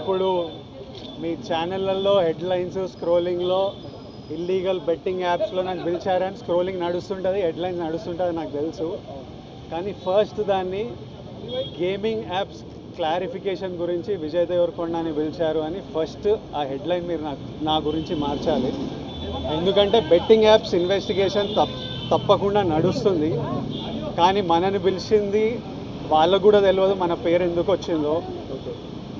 ఇప్పుడు మీ ఛానళ్ళల్లో headlines స్క్రోలింగ్లో illegal betting యాప్స్లో నాకు పిలిచారని స్క్రోలింగ్ నడుస్తుంటుంది, హెడ్లైన్స్ నడుస్తుంటుంది నాకు తెలుసు. కానీ ఫస్ట్ దాన్ని గేమింగ్ యాప్స్ క్లారిఫికేషన్ గురించి విజయ్ దేవరకొండని పిలిచారు అని ఫస్ట్ ఆ హెడ్లైన్ మీరు నా గురించి మార్చాలి. ఎందుకంటే బెట్టింగ్ యాప్స్ ఇన్వెస్టిగేషన్ తప్పకుండా నడుస్తుంది. కానీ మనని పిలిచింది వాళ్ళకు కూడా తెలియదు మన పేరు ఎందుకు వచ్చిందో.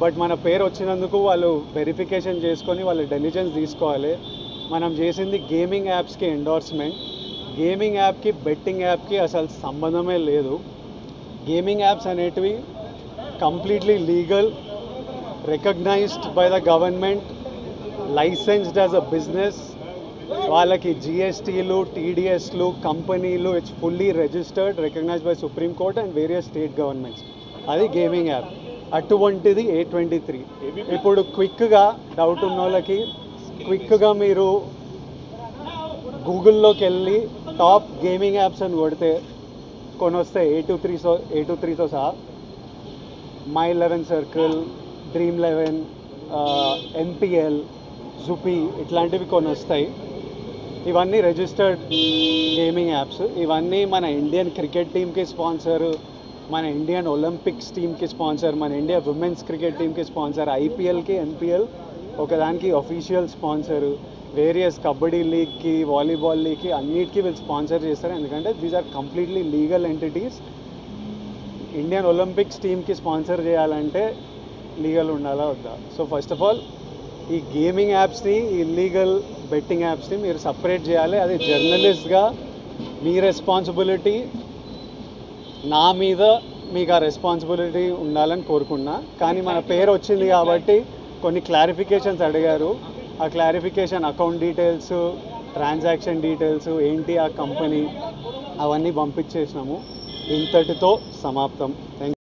బట్ మన పేరు వచ్చినందుకు వాళ్ళు వెరిఫికేషన్ చేసుకొని వాళ్ళు డెలిజెన్స్ తీసుకోవాలి. మనం చేసింది గేమింగ్ యాప్స్కి ఎండోర్స్మెంట్. గేమింగ్ యాప్కి బెట్టింగ్ యాప్కి అసలు సంబంధమే లేదు. గేమింగ్ యాప్స్ అనేటివి completely legal, recognized by the government, licensed as a business. వాళ్ళకి జిఎస్టీలు, టీడీఎస్లు, కంపెనీలు, it's fully registered, recognized by supreme court and various state governments. అది గేమింగ్ యాప్. అటువంటిది A23. ఇప్పుడు క్విక్గా డౌట్ ఉన్న వాళ్ళకి క్విక్గా మీరు గూగుల్లోకి వెళ్ళి టాప్ గేమింగ్ యాప్స్ అని కొడితే కొన్ని వస్తాయి. A23తో సహా My11 Circle, Dream11, NPL, జుపీ ఇట్లాంటివి కొన్ని వస్తాయి. ఇవన్నీ రిజిస్టర్డ్ గేమింగ్ యాప్స్. ఇవన్నీ మన ఇండియన్ క్రికెట్ టీమ్కి స్పాన్సర్, మన ఇండియన్ ఒలింపిక్స్ టీమ్కి స్పాన్సర్, మన ఇండియా ఉమెన్స్ క్రికెట్ టీమ్కి స్పాన్సర్, ఐపీఎల్కి, ఎన్పిఎల్ ఒకదానికి అఫీషియల్ స్పాన్సరు, వేరియస్ కబడ్డీ లీగ్కి, వాలీబాల్ లీగ్కి అన్నిటికీ వీళ్ళు స్పాన్సర్ చేస్తారు. ఎందుకంటే these are completely legal entities. Indian Olympics టీమ్కి స్పాన్సర్ చేయాలంటే లీగల్ ఉండాలా వద్దా? సో ఫస్ట్ ఆఫ్ ఆల్ ఈ గేమింగ్ యాప్స్ని, ఇల్లీగల్ బెట్టింగ్ యాప్స్ని మీరు సపరేట్ చేయాలి. అది జర్నలిస్ట్గా మీ రెస్పాన్సిబిలిటీ. నా మీద మీకు ఆ రెస్పాన్సిబిలిటీ ఉండాలని కోరుకున్నా. కానీ మన పేరు వచ్చింది కాబట్టి కొన్ని క్లారిఫికేషన్స్ అడిగారు. ఆ clarification account details, transaction details ఏంటి, ఆ కంపెనీ అవన్నీ పంపించేసినాము. ఇంతటితో సమాప్తం. Thank you.